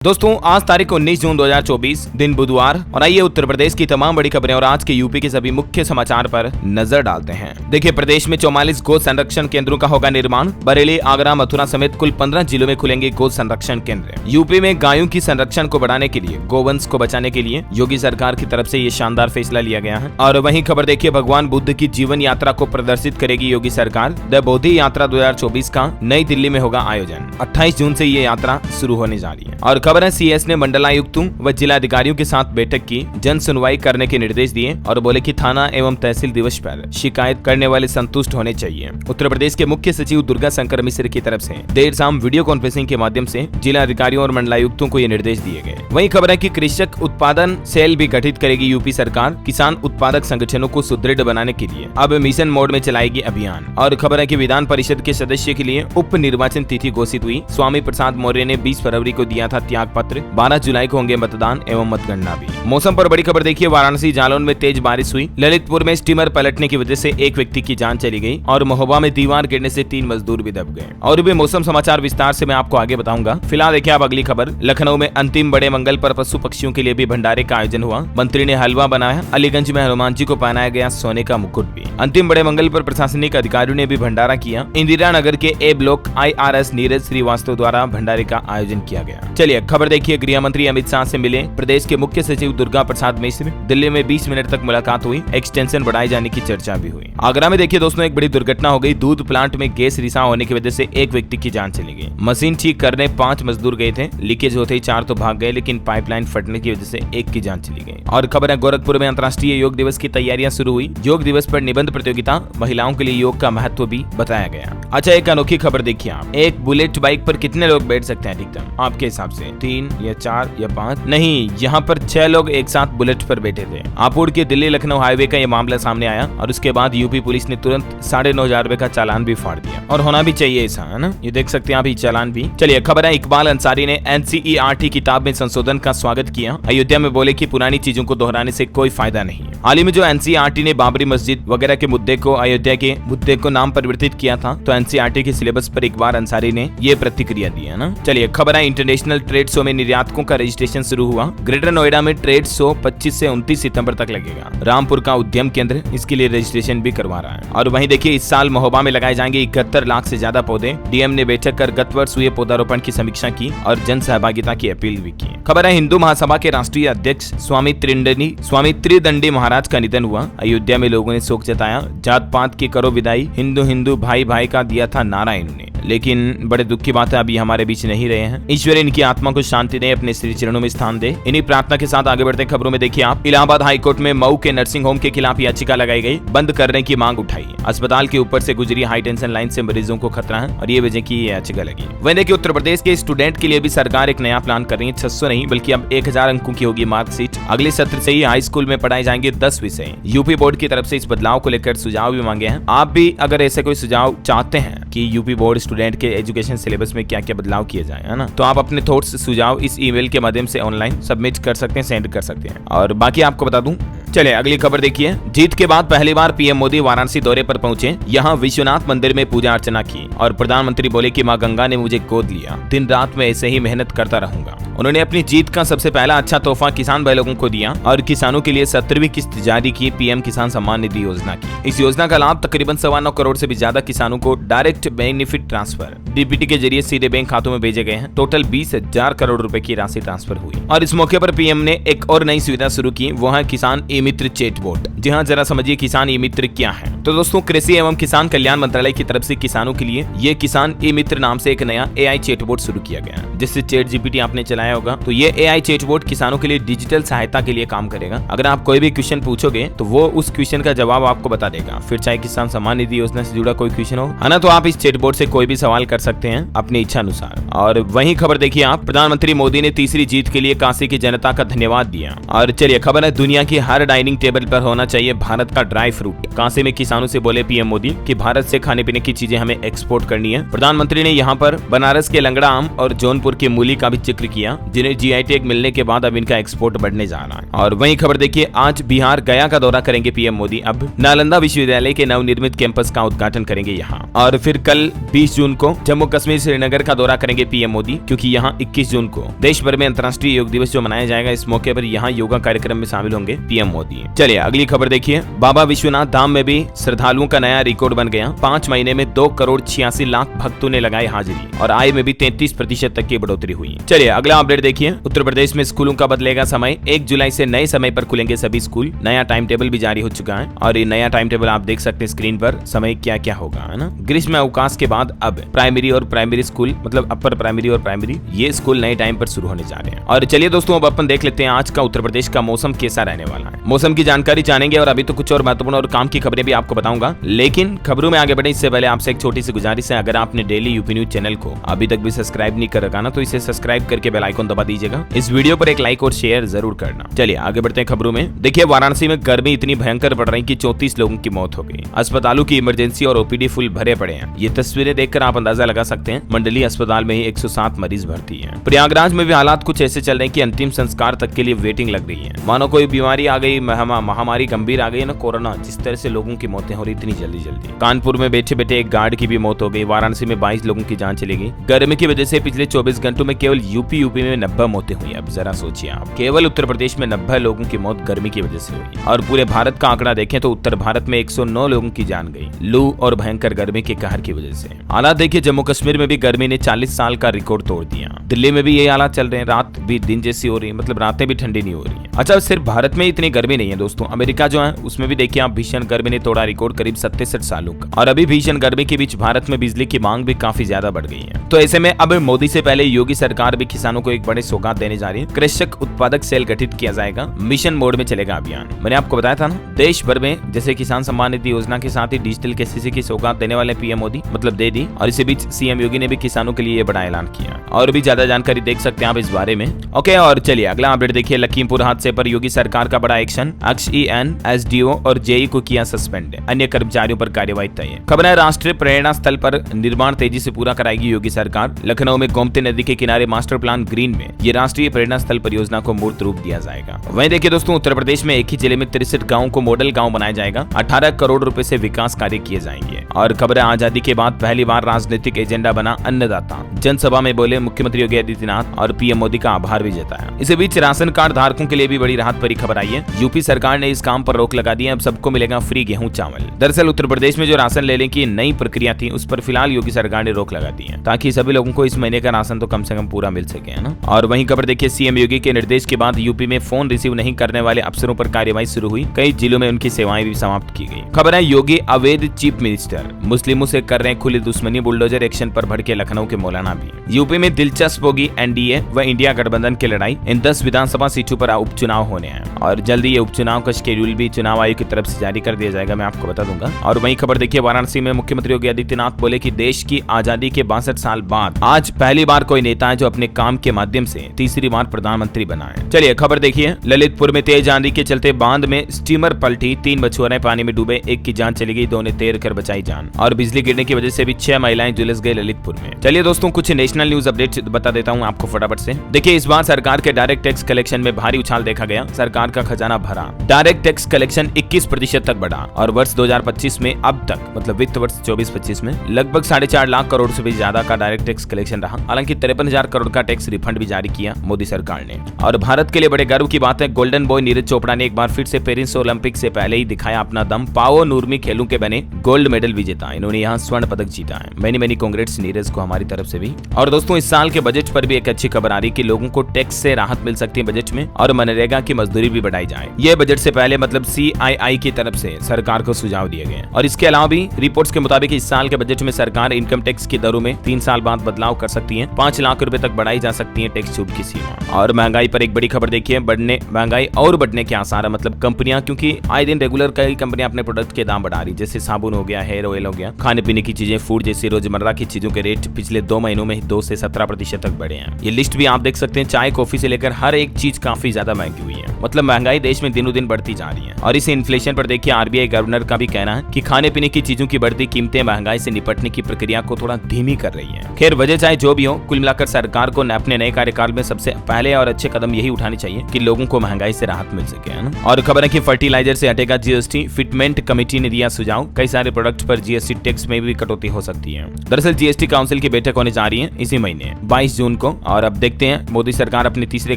दोस्तों आज तारीख 19 जून 2024 दिन बुधवार और आइए उत्तर प्रदेश की तमाम बड़ी खबरें और आज के यूपी के सभी मुख्य समाचार पर नजर डालते हैं। देखिए प्रदेश में 44 गौ संरक्षण केंद्रों का होगा निर्माण। बरेली, आगरा, मथुरा समेत कुल 15 जिलों में खुलेंगे गौ संरक्षण केंद्र। यूपी में गायों की संरक्षण को बढ़ाने के लिए, गोवंश को बचाने के लिए योगी सरकार की तरफ से ये शानदार फैसला लिया गया है। और वहीं खबर देखिए भगवान बुद्ध की जीवन यात्रा को प्रदर्शित करेगी योगी सरकार। द बोधि यात्रा 2024 का नई दिल्ली में होगा आयोजन। 28 जून से ये यात्रा शुरू होने जा रही है। और खबर है सीएस ने मंडलायुक्तों व जिला अधिकारियों के साथ बैठक की, जन सुनवाई करने के निर्देश दिए और बोले कि थाना एवं तहसील दिवस पर शिकायत करने वाले संतुष्ट होने चाहिए। उत्तर प्रदेश के मुख्य सचिव दुर्गा शंकर मिश्र की तरफ से देर शाम वीडियो कॉन्फ्रेंसिंग के माध्यम से जिला अधिकारियों और मंडलायुक्तों को ये निर्देश दिए गए। वहीं खबर है कि कृषक उत्पादन सेल भी गठित करेगी यूपी सरकार। किसान उत्पादक संगठनों को सुदृढ़ बनाने के लिए अब मिशन मोड में चलाएगी अभियान। और खबर है कि विधान परिषद के सदस्य के लिए उप निर्वाचन तिथि घोषित हुई। स्वामी प्रसाद मौर्य ने 20 फरवरी को दिया था त्याग पत्र। 12 जुलाई को होंगे मतदान एवं मतगणना भी। मौसम पर बड़ी खबर देखिए, वाराणसी जालौन में तेज बारिश हुई। ललितपुर में स्टीमर पलटने की वजह से एक व्यक्ति की जान चली गई और महोबा में दीवार गिरने से 3 मजदूर भी दब गए। और भी मौसम समाचार विस्तार से मैं आपको आगे बताऊंगा। फिलहाल देखिए आप अगली खबर। लखनऊ में अंतिम बड़े मंगल पर पशु पक्षियों के लिए भी भंडारे का आयोजन हुआ। मंत्री ने हलवा बनाया। अलीगंज में हनुमान जी को पहनाया गया सोने का मुकुट भी। अंतिम बड़े मंगल पर प्रशासनिक अधिकारियों ने भी भंडारा किया। इंदिरा नगर के ए ब्लॉक IRS नीरज श्रीवास्तव द्वारा भंडारे का आयोजन किया गया। चलिए खबर देखिए, गृह मंत्री अमित शाह से मिले प्रदेश के मुख्य सचिव दुर्गा प्रसाद मिश्र। दिल्ली में 20 मिनट तक मुलाकात हुई। एक्सटेंशन बढ़ाए जाने की चर्चा भी हुई। आगरा में देखिए दोस्तों एक बड़ी दुर्घटना हो गई। दूध प्लांट में गैस रिसाव होने की वजह से एक व्यक्ति की जान चली गई। मशीन ठीक करने 5 मजदूर गए थे। लीकेज होते ही 4 तो भाग गए, लेकिन पाइपलाइन फटने की वजह से एक की जान चली गई। और खबर है गोरखपुर में अंतर्राष्ट्रीय योग दिवस की तैयारियां शुरू हुई। योग दिवस पर निबंध प्रतियोगिता, महिलाओं के लिए योग का महत्व भी बताया गया। अच्छा एक अनोखी खबर देखिए आप, एक बुलेट बाइक पर कितने लोग बैठ सकते हैं अधिकतम आपके हिसाब से? 3 या 4 या 5? नहीं, यहाँ पर 6 लोग एक साथ बुलेट पर बैठे थे। आपुड़ के दिल्ली लखनऊ हाईवे का ये मामला सामने आया और उसके बाद यूपी पुलिस ने तुरंत 9,500 रुपए का चालान भी फाड़ दिया। और होना भी चाहिए ऐसा, है ना? ये देख सकते हैं आप ये चालान भी। चलिए खबर है इकबाल अंसारी ने NCERT किताब में संशोधन का स्वागत किया। अयोध्या में बोले कि पुरानी चीजों को दोहराने से कोई फायदा नहीं। हाल ही में जो NCERT ने बाबरी मस्जिद वगैरह के मुद्दे को, अयोध्या के मुद्दे को नाम परिवर्तित किया था, तो NCERT के सिलेबस पर इकबाल अंसारी ने ये प्रतिक्रिया दी है ना। चलिए खबर है इंटरनेशनल ट्रेड शो में निर्यातकों का रजिस्ट्रेशन शुरू हुआ। ग्रेटर नोएडा में ट्रेड शो 25 से 29 सितंबर तक लगेगा। रामपुर का उद्यम केंद्र इसके लिए रजिस्ट्रेशन भी करवा रहा है। और वहीं देखिए इस साल महोबा में लगाए जाएंगे 71 लाख से ज्यादा पौधे। DM ने बैठक कर गत वर्ष हुए पौधारोपण की समीक्षा की और जन सहभागिता की अपील भी की। खबर है हिंदू महासभा के राष्ट्रीय अध्यक्ष स्वामी त्रिदंडी महाराज का निधन हुआ। अयोध्या में लोगों ने शोक जताया। जात पात की करो विदाई, हिंदू हिंदू भाई भाई का दिया था नारा इन्होंने। लेकिन बड़े दुख की बात है अभी हमारे बीच नहीं रहे हैं। ईश्वर इनकी आत्मा को शांति दे, अपने श्री चरणों में स्थान दे। इन्हीं प्रार्थना के साथ आगे बढ़ते खबरों में देखिए आप, इलाहाबाद हाईकोर्ट में मऊ के नर्सिंग होम के खिलाफ याचिका लगाई गई। बंद करने की मांग उठाई। अस्पताल के ऊपर से गुजरी हाई टेंशन लाइन से मरीजों को खतरा है और ये वजह की याचिका लगी। वहीं देखिए उत्तर प्रदेश के स्टूडेंट के लिए भी सरकार एक नया प्लान कर रही है। 600 नहीं बल्कि अब 1000 अंकों की होगी मार्कशीट। अगले सत्र से ही हाई स्कूल में पढ़ाए जाएंगे 10 विषय। यूपी बोर्ड की तरफ से इस बदलाव को लेकर सुझाव भी मांगे हैं। आप भी अगर ऐसे कोई सुझाव चाहते हैं कि यूपी बोर्ड स्टूडेंट के एजुकेशन सिलेबस में क्या क्या बदलाव किए जाए, है ना, तो आप अपने थॉट्स सुझाव इस ईमेल के माध्यम से ऑनलाइन सबमिट कर सकते हैं, सेंड कर सकते हैं। और बाकी आपको बता दूं, चलिए अगली खबर देखिए। जीत के बाद पहली बार PM मोदी वाराणसी दौरे पर पहुंचे। यहाँ विश्वनाथ मंदिर में पूजा अर्चना की और प्रधानमंत्री बोले कि मां गंगा ने मुझे गोद लिया, दिन रात में ऐसे ही मेहनत करता रहूंगा। उन्होंने अपनी जीत का सबसे पहला अच्छा तोहफा किसान भाई लोगों को दिया और किसानों के लिए 17वीं किस्त जारी की PM किसान सम्मान निधि योजना की। इस योजना का लाभ तकरीबन 9.25 करोड़ से भी ज्यादा किसानों को डायरेक्ट बेनिफिट ट्रांसफर DBT के जरिए सीधे बैंक खातों में भेजे गए हैं। टोटल 20,000 करोड़ रुपए की राशि ट्रांसफर हुई। और इस मौके पर PM ने एक और नई सुविधा शुरू की, वो है किसान ई-मित्र चैटबॉट। जी हाँ, जरा समझिए किसान ई-मित्र क्या है। तो दोस्तों कृषि एवं किसान कल्याण मंत्रालय की तरफ से किसानों के लिए ये किसान ई-मित्र नाम से एक नया AI चैटबॉट शुरू किया गया है। जिससे ChatGPT आपने चलाया होगा, तो ये AI चैटबॉट किसानों के लिए डिजिटल सहायता के लिए काम करेगा। अगर आप कोई भी क्वेश्चन पूछोगे तो वो उस क्वेश्चन का जवाब आपको बता देगा। फिर चाहे किसान सम्मान निधि योजना से जुड़ा कोई क्वेश्चन हो, है ना, तो आप इस चैटबॉट से कोई भी सवाल कर सकते हैं अपनी इच्छा अनुसार। और वहीं खबर देखिए आप, प्रधानमंत्री मोदी ने तीसरी जीत के लिए काशी की जनता का धन्यवाद दिया। और चलिए खबर है दुनिया की हर डाइनिंग टेबल पर होना चाहिए भारत का ड्राई फ्रूट। कांसे में किसानों से बोले पीएम मोदी कि भारत से खाने पीने की चीजें हमें एक्सपोर्ट करनी है। प्रधानमंत्री ने यहाँ पर बनारस के लंगड़ा आम और जौनपुर की मूली का भी जिक्र किया, जिन्हें जीआई टैग मिलने के बाद अब इनका एक्सपोर्ट बढ़ने जा रहा है। और वहीं खबर देखिए, आज बिहार गया का दौरा करेंगे पीएम मोदी। अब नालंदा विश्वविद्यालय के नवनिर्मित कैंपस का उद्घाटन करेंगे यहाँ। और फिर कल 20 जून को जम्मू कश्मीर श्रीनगर का दौरा करेंगे पीएम मोदी, क्योंकि यहाँ 21 जून को देश भर में अंतर्राष्ट्रीय योग दिवस जो मनाया जाएगा, इस मौके पर यहाँ योगा कार्यक्रम में शामिल होंगे पीएम मोदी। चलिए अगली खबर देखिए, बाबा विश्वनाथ धाम में भी श्रद्धालुओं का नया रिकॉर्ड बन गया। 5 महीने में 2,86,00,000 भक्तों ने लगाई हाजिरी और आय में भी 33% तक की बढ़ोतरी हुई। चलिए अगला अपडेट देखिए, उत्तर प्रदेश में स्कूलों का बदलेगा समय। 1 जुलाई से नए समय पर खुलेंगे सभी स्कूल। नया टाइम टेबल भी जारी हो चुका है और ये नया टाइम टेबल आप देख सकते हैं स्क्रीन पर, समय क्या क्या होगा, है ना। ग्रीष्म अवकाश के बाद अब प्राइमरी और प्राइमरी स्कूल, मतलब अपर प्राइमरी और प्राइमरी, ये स्कूल नए टाइम पर शुरू होने जा रहे हैं। और चलिए दोस्तों, अब अपन देख लेते हैं आज का उत्तर प्रदेश का मौसम कैसा रहने वाला है। मौसम की जानकारी जानेंगे और अभी तो कुछ और महत्वपूर्ण और काम की खबरें भी आपको बताऊंगा, लेकिन खबरों में आगे बढ़े इससे पहले आपसे एक छोटी सी गुजारिश है, अगर आपने डेली यूपी न्यूज चैनल को अभी तक भी सब्सक्राइब नहीं कर रखा ना, तो इसे सब्सक्राइब करके बेल आइकन दबा दीजिएगा। इस वीडियो पर एक लाइक और शेयर जरूर करना। चलिए आगे बढ़ते हैं खबरों में। देखिए, वाराणसी में गर्मी इतनी भयंकर बढ़ रही कि 34 लोगों की मौत हो गई। अस्पतालों की इमरजेंसी और ओपीडी फुल भरे पड़े हैं। ये तस्वीरें देखकर आप अंदाजा लगा सकते हैं। मंडली अस्पताल में ही 107 मरीज भर्ती हैं। प्रयागराज में भी हालात कुछ ऐसे चल रहे हैं कि अंतिम संस्कार तक के लिए वेटिंग लग रही है। मानो कोई बीमारी आ गई, महामारी गंभीर आ गई ना, कोरोना, जिस तरह से लोगों की मौतें हो रही इतनी जल्दी। कानपुर में बैठे बैठे एक गार्ड की भी मौत हो गई। वाराणसी में 22 लोगों की जान चली गई। गर्मी की वजह से पिछले 24 घंटों में केवल यूपी में 90 मौतें हुई। अब जरा सोचिए आप, केवल उत्तर प्रदेश में 90 लोगों की मौत गर्मी की वजह से हुई। और पूरे भारत का आंकड़ा देखें तो उत्तर भारत में 109 लोगों की जान गई लू और भयंकर गर्मी के कहर की वजह से। हालात देखिए, जम्मू कश्मीर में भी गर्मी ने 40 साल का रिकॉर्ड तोड़ दिया। दिल्ली में भी यही हालात चल रहे हैं, रात भी दिन जैसी हो रही है, मतलब रातें भी ठंडी नहीं हो रही है। अच्छा, सिर्फ भारत में इतनी गर्मी नहीं है दोस्तों, अमेरिका जो है उसमें भी देखिए आप, भीषण गर्मी ने तोड़ा रिकॉर्ड करीब 67 सालों का। और अभी भीषण गर्मी के बीच भारत में बिजली की मांग भी काफी ज्यादा बढ़ गई है। तो ऐसे में अब मोदी से पहले योगी सरकार भी किसानों को एक बड़े सौगात देने जा रही है। कृषक उत्पादक सेल गठित किया जाएगा, मिशन मोड में चलेगा अभियान। मैंने आपको बताया था ना, देश भर में जैसे किसान सम्मान निधि योजना के साथ ही डिजिटल केसीसी की सौगात देने वाले पीएम मोदी, मतलब दे दी। और इसी बीच सीएम योगी ने भी किसानों के लिए ये बड़ा ऐलान किया। और भी ज्यादा जानकारी देख सकते हैं आप इस बारे में। ओके, और चलिए अगला अपडेट देखिए, लखीमपुर हादसे पर योगी सरकार का बड़ा एक्शन। XEN, SDO और जेई को किया सस्पेंड, अन्य कर्मचारियों पर कार्यवाही तय। खबर है, राष्ट्रीय प्रेरणा स्थल पर निर्माण तेजी से पूरा कराएगी योगी सरकार। लखनऊ में गोमती नदी के किनारे मास्टर प्लान ग्रीन में ये राष्ट्रीय प्रेरणा स्थल परियोजना को मूर्त रूप दिया जाएगा। वहीं देखिए दोस्तों, उत्तर प्रदेश में एक ही जिले में 63 गाँव को मॉडल गाँव बनाया जाएगा। 18 करोड़ रुपए से विकास कार्य किए जाएंगे। और खबर है, आजादी के बाद पहली बार राजनीतिक एजेंडा बना अन्नदाता। जनसभा में बोले मुख्यमंत्री योगी आदित्यनाथ और पीएम मोदी का आभार भी जताया। इसी बीच राशन कार्ड धारकों के लिए भी बड़ी राहत भरी खबर आई है। यूपी सरकार ने इस काम पर रोक लगा दी है, अब सबको मिलेगा फ्री गेहूं चावल। दरअसल उत्तर प्रदेश में जो राशन लेने की नई प्रक्रिया थी, उस पर फिलहाल योगी सरकार ने रोक लगा दी है, ताकि सभी लोगों को इस महीने का राशन तो कम से कम पूरा मिल सके, है ना। और वहीं खबर देखिए, सीएम योगी के निर्देश के बाद यूपी में फोन रिसीव नहीं करने वाले अफसरों पर कार्यवाही शुरू हुई। कई जिलों में उनकी सेवाएं भी समाप्त की गई। खबर है, योगी अवैध चीफ मिनिस्टर, मुस्लिमों से कर रहे खुली दुश्मनी। बुलडोजर एक्शन पर भड़के लखनऊ के मौलाना भी। यूपी में दिलचस्प होगी एनडीए व इंडिया गठबंधन की लड़ाई। इन 10 विधानसभा सीटों पर उपचुनाव होने हैं और जल्दी ये उपचुनाव का शेड्यूल भी चुनाव आयोग की तरफ से जारी कर दिया जाएगा, मैं आपको बता दूंगा। और वहीं खबर देखिए, वाराणसी में मुख्यमंत्री योगी आदित्यनाथ बोले कि देश की आजादी के 62 साल बाद आज पहली बार कोई नेता है जो अपने काम के माध्यम से तीसरी बार प्रधानमंत्री बना है। चलिए खबर देखिए, ललितपुर में तेज आंधी के चलते बांध में स्टीमर पलटी, 3 मछुआरे पानी में डूबे, 1 की जान चली गई, 2 ने तैर कर बचाई जान। और बिजली गिरने की वजह से भी 6 महिलाएं झुलस गई ललितपुर में। चलिए दोस्तों, कुछ नेशनल न्यूज अपडेट बता देता हूँ आपको फटाफट से। देखिए, इस बार सरकार के डायरेक्ट टैक्स कलेक्शन में भारी उछाल देखा गया। सरकार का खजाना भरा, डायरेक्ट टैक्स कलेक्शन 21% तक बढ़ा और वर्ष 2025 में अब तक, मतलब वित्त वर्ष 24-25 में लगभग 4.5 लाख करोड़ से भी ज्यादा का डायरेक्ट टैक्स कलेक्शन रहा। हालांकि 53,000 करोड़ का टैक्स रिफंड भी जारी किया मोदी सरकार ने। और भारत के लिए बड़े गर्व की बात है, गोल्डन बॉय नीरज चोपड़ा ने एक बार फिर से पेरिस ओलंपिक से पहले ही दिखाया अपना दम। पाओ नूरमी खेलों के बने गोल्ड मेडल विजेता, इन्होंने यहाँ स्वर्ण पदक जीता है। मैनी कांग्रेट्स नीरज को हमारी तरफ से भी। और दोस्तों, इस साल के बजट पर भी एक अच्छी खबर आ रही कि लोगों को टैक्स से राहत मिल सकती है बजट में, और मनरेगा की मजदूरी भी बढ़ाई जाए। यह बजट से पहले मतलब CII की तरफ से सरकार को सुझाव दिए गए। और इसके अलावा भी रिपोर्ट्स के मुताबिक इस साल के बजट में सरकार इनकम टैक्स की दरों में 3 साल बाद बदलाव कर सकती है। 5 लाख रुपए तक बढ़ाई जा सकती है टैक्स छूट की सीमा। और महंगाई पर एक बड़ी खबर देखिए, महंगाई और बढ़ने के आसार है। मतलब कंपनियां, क्योंकि आए दिन रेगुलर कई कंपनियां अपने प्रोडक्ट के दाम बढ़ा रही, जैसे साबुन हो गया, हेयर ऑयल हो गया, खाने पीने की चीजें, फूड जैसी रोजमर्रा की चीजों के रेट पिछले 2 महीनों में 2 से 17% तक बढ़े हैं। ये लिस्ट भी आप देख सकते हैं, चाय कॉफी से लेकर हर एक चीज काफी ज्यादा महंगी हुई है। मतलब महंगाई देश में दिनों दिन बढ़ती जा रही है। और इस इन्फ्लेशन पर देखिए आरबीआई गवर्नर का भी कहना है कि खाने पीने की चीजों की बढ़ती कीमतें महंगाई से निपटने की प्रक्रिया को थोड़ा धीमी कर रही है। खैर वजह चाहे जो भी हो, कुल मिलाकर सरकार को अपने नए कार्यकाल में सबसे पहले और अच्छे कदम यही उठाने चाहिए कि लोगों को महंगाई से राहत मिल सके, है ना। और खबर है कि फर्टिलाइजर से हटेगा जीएसटी, फिटमेंट कमेटी ने दिया सुझाव, कई सारे प्रोडक्ट पर जीएसटी टैक्स में भी कटौती हो सकती है। दरअसल जीएसटी काउंसिल की बैठक होने जा रही है इसी महीने 22 जून को, और अब देखते हैं मोदी सरकार अपने तीसरे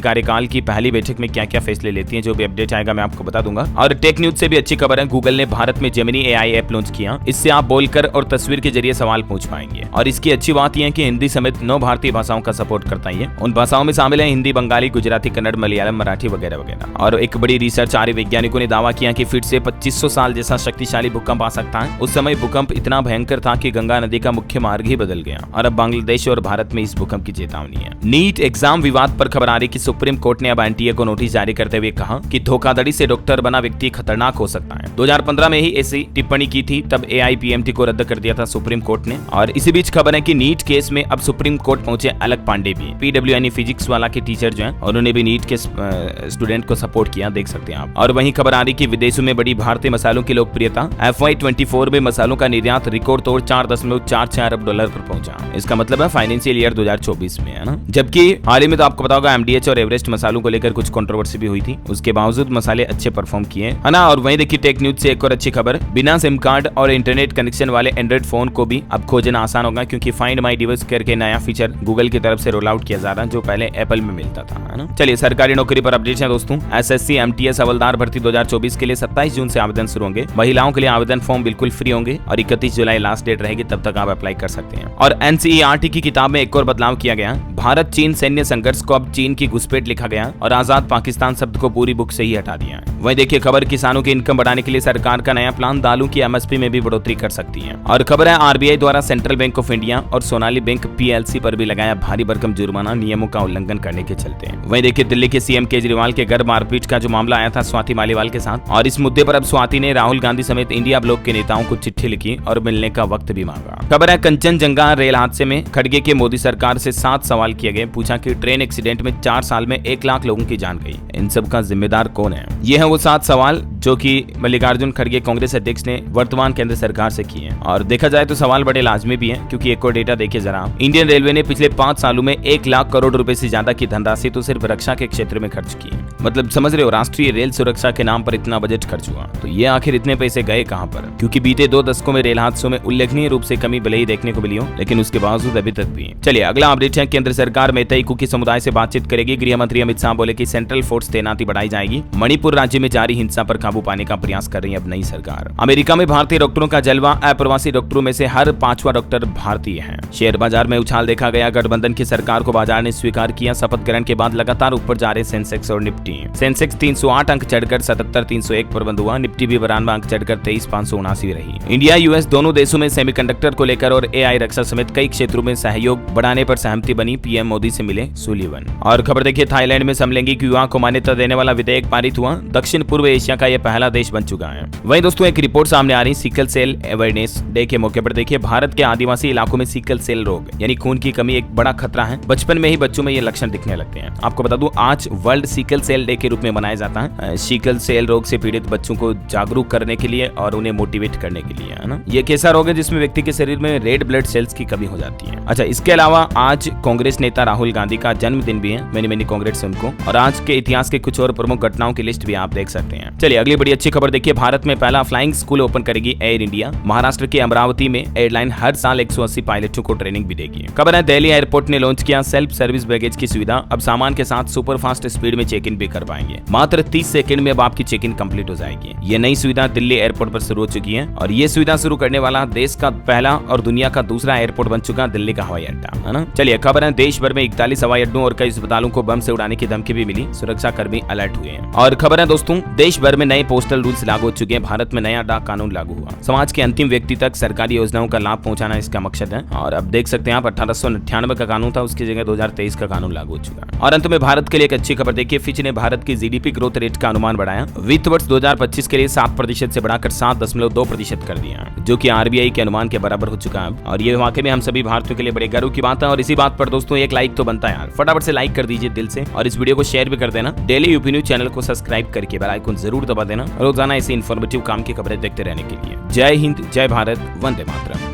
कार्यकाल की पहली बैठक में क्या क्या फैसले लेती है। जो भी अपडेट आएगा मैं आपको बता दूंगा। और टेक न्यूज से भी अच्छी खबर है, गूगल ने भारत में जेमिनी एआई ऐप लॉन्च किया। इससे आप बोलकर और तस्वीर के जरिए सवाल पूछ पाएंगे। और इसकी अच्छी बात यह है कि हिंदी समेत 9 भारतीय भाषाओं का सपोर्ट करता है। उन भाषाओं में शामिल है हिंदी, बंगाली, गुजराती, कन्नड़, मलयालम, मराठी वगैरह वगैरह। और एक बड़ी रिसर्च आ रही, वैज्ञानिकों ने दावा किया कि फिर से 2500 साल जैसा शक्तिशाली भूकंप आ सकता है। उस समय भूकंप इतना भयंकर था कि गंगा नदी का मुख्य मार्ग ही बदल गया। और अब बांग्लादेश और भारत में इस भूकंप की चेतावनी है। नीट एग्जाम विवाद पर खबर आ रही कि सुप्रीम कोर्ट ने अब एनटीए को नोटिस जारी करते हुए कहा कि धोखाधड़ी से डॉक्टर बना व्यक्ति खतरनाक हो सकता है। 2015 में ही ऐसी टिप्पणी की थी, तब एआईपीएमटी को रद्द कर दिया था सुप्रीम कोर्ट ने। और इसी बीच खबर है कि नीट केस में अब सुप्रीम कोर्ट पहुंचे अलग पांडे भी। पीडब्ल्यू फिजिक्स वाला के टीचर जो है उन्होंने भी नीट के स्टूडेंट को सपोर्ट किया, देख सकते हैं आप। और वहीं खबर आ रही कि विदेशों में बड़ी भारतीय मसालों की लोकप्रियता, FY24 में मसालों का निर्यात रिकॉर्ड तोड़ $4.46 अरब पर पहुंचा। इसका मतलब है फाइनेंशियल ईयर 2024 में, है ना। जबकि हाल ही में तो आपको पता होगा एमडीएच और एवरेस्ट मसालों को लेकर कुछ कंट्रोवर्सी भी हुई थी, उसके बावजूद मसाले अच्छे परफॉर्म किए, है ना। और वहीं देखिए टेक न्यूज से एक और अच्छी खबर, बिना सिम कार्ड और इंटरनेट कनेक्शन वाले एंड्रॉइड फोन को भी अब खोजना आसान होगा, क्योंकि फाइंड माई डिवाइस करके नया फीचर गूगल की तरफ से रोल आउट किया जा रहा है, जो पहले एप्पल में मिलता था, है ना। चलिए सरकारी नौकरी पर अपडेट है दोस्तों। एसएससी एमटीएस हवलदार भर्ती 2024 के लिए 27 जून से आवेदन शुरू होंगे। महिलाओं के लिए आवेदन फॉर्म बिल्कुल फ्री होंगे और 31 जुलाई लास्ट डेट रहेगी, तब तक आप अप्लाई कर सकते हैं। और एनसीईआरटी की किताब में एक और बदलाव किया गया, भारत चीन सैन्य संघर्ष को अब चीन की घुसपैठ लिखा गया और आजाद पाकिस्तान शब्द को पूरी बुक से ही हटा दिया है। वहीं देखिए खबर, किसानों की इनकम बढ़ाने के लिए सरकार का नया प्लान, दालों की एमएसपी में भी बढ़ोतरी कर सकती है। और खबर है आरबीआई द्वारा सेंट्रल बैंक ऑफ इंडिया और सोनाली बैंक पीएलसी पर भी लगाया भारी भरकम जुर्माना नियमों का उल्लंघन करने के चलते। वहीं देखिए दिल्ली के सीएम केजरीवाल के घर मारपीट का जो मामला आया था स्वाति मालीवाल के साथ, और इस मुद्दे पर अब स्वाति ने राहुल गांधी समेत इंडिया ब्लॉक के नेताओं को चिट्ठी लिखी और मिलने का वक्त भी मांगा। खबर है कंचनजंगा रेल हादसे में खड़गे के मोदी सरकार से 7 सवाल किए गए। पूछा कि ट्रेन एक्सीडेंट में 4 साल में 1 लाख लोगों की जान गई, इन सब का जिम्मेदार कौन है? ये है वो 7 सवाल जो कि मल्लिकार्जुन खड़गे कांग्रेस अध्यक्ष ने वर्तमान केंद्र सरकार से किए हैं। और देखा जाए तो सवाल बड़े लाजमी भी हैं, क्योंकि एक और डेटा देखिए जरा, इंडियन रेलवे ने पिछले 5 सालों में 1 लाख करोड़ रुपए से ज्यादा की धनराशि तो सिर्फ रक्षा के क्षेत्र में खर्च की। मतलब समझ रहे हो, राष्ट्रीय रेल सुरक्षा के नाम पर इतना बजट खर्च हुआ, तो ये आखिर इतने पैसे गए कहां पर? क्योंकि बीते 2 दशकों में रेल हादसों में उल्लेखनीय रूप से कमी भले ही देखने को मिली हो, लेकिन उसके बावजूद अभी तक भी। चलिए अगला अपडेट है, केंद्र सरकार मैतेई कुकी समुदाय से बातचीत करेगी। गृह मंत्री अमित शाह बोले कि सेंट्रल फोर्स तैनाती बढ़ाई जाएगी। मणिपुर राज्य में जारी हिंसा पर काबू पाने का प्रयास कर रही है अब नई सरकार। अमेरिका में भारतीय डॉक्टरों का जलवा, अप्रवासी डॉक्टरों में से हर 5वां डॉक्टर भारतीय है। शेयर बाजार में उछाल देखा गया, गठबंधन की सरकार को बाजार ने स्वीकार किया। शपथ ग्रहण के बाद लगातार ऊपर जा रहे सेंसेक्स और निफ्टी। सेंसेक्स 308 अंक चढ़कर 77,301 पर बंद हुआ। निफ्टी भी 92 अंक चढ़कर 23,579 रही। इंडिया यूएस दोनों देशों में सेमीकंडक्टर को लेकर और एआई रक्षा समेत कई क्षेत्रों में सहयोग बढ़ाने पर सहमति बनी। पीएम मोदी से मिले सुलिवन। और खबर देखिए, थाईलैंड में समलैंगिक विवाह को मान्यता देने वाला विधेयक पारित हुआ। दक्षिण पूर्व एशिया का यह पहला देश बन चुका है। वहीं दोस्तों एक रिपोर्ट सामने आ रही सिकल सेल अवेयरनेस डे के मौके पर देखिए, भारत के आदिवासी इलाकों में सिकल सेल रोग यानी खून की कमी एक बड़ा खतरा है। बचपन में ही बच्चों में ये लक्षण दिखने लगते हैं। आपको बता दूं, आज वर्ल्ड सिकल सेल डे के रूप में मनाया जाता है। सिकल सेल रोग से पीड़ित बच्चों को जागरूक करने के लिए और उन्हें मोटिवेट करने के लिए, है ना। ये कैसा रोग है जिसमें व्यक्ति के शरीर में रेड ब्लड सेल्स की कमी हो जाती है। अच्छा, इसके अलावा आज कांग्रेस नेता राहुल गांधी का जन्मदिन भी है। मैनी कांग्रेस उनको। और आज के इतिहास के कुछ और प्रमुख घटनाओं की लिस्ट भी आप देख सकते हैं। चलिए अगली बड़ी अच्छी खबर देखिए, भारत में पहला फ्लाइंग स्कूल ओपन करेगी एयर इंडिया। महाराष्ट्र के अमरावती में एयरलाइन हर साल 180 पायलटों को ट्रेनिंग भी देगी। खबर है दिल्ली एयरपोर्ट ने लॉन्च किया सेल्फ सर्विस बैगेज की सुविधा। अब सामान के साथ सुपर फास्ट स्पीड में चेक इन भी कर पाएंगे। मात्र 30 सेकंड में अब आपकी चेक इन कंप्लीट हो जाएगी। ये नई सुविधा दिल्ली एयरपोर्ट पर शुरू हो चुकी है और ये सुविधा शुरू करने वाला देश का पहला और दुनिया का दूसरा एयरपोर्ट बन चुका दिल्ली का हवाई अड्डा, है ना। चलिए खबर है, देश भर में 41 हवाई अड्डों और कई अस्पतालों को बम से उड़ाने की धमकी भी मिली। सुरक्षा कर्मी अलर्ट हुए हैं। और खबर है दोस्तों, देश भर में नए पोस्टल रूल्स लागू हो चुके हैं। भारत में नया डाक कानून लागू हुआ। समाज के अंतिम व्यक्ति तक सरकारी योजनाओं का लाभ पहुंचाना इसका मकसद है। और अब देख सकते हैं आप, 1898 का कानून था, उसकी जगह 2023 का कानून लागू हो चुका है। और अंत में भारत के लिए एक अच्छी खबर देखिए, फिच ने भारत की जीडीपी ग्रोथ रेट का अनुमान बढ़ाया। वित्त वर्ष 2025 के लिए 7% से बढ़ाकर 7.2% कर दिया, जो कि आरबीआई के अनुमान के बराबर हो चुका है। और ये वाकई में हम सभी भारतीयों के लिए बड़े गर्व की बात है। और इसी बात पर दोस्तों एक लाइक तो बनता है यार, फटाफट से लाइक कर दीजिए दिल से, और इस वीडियो को शेयर भी कर देना। डेली यूपी न्यूज चैनल को सब्सक्राइब करके बेल आइकन जरूर दबा देना, रोजाना ऐसी इन्फॉर्मेटिव काम की खबरें देखते रहने के लिए। जय हिंद, जय भारत, वंदे मातरम।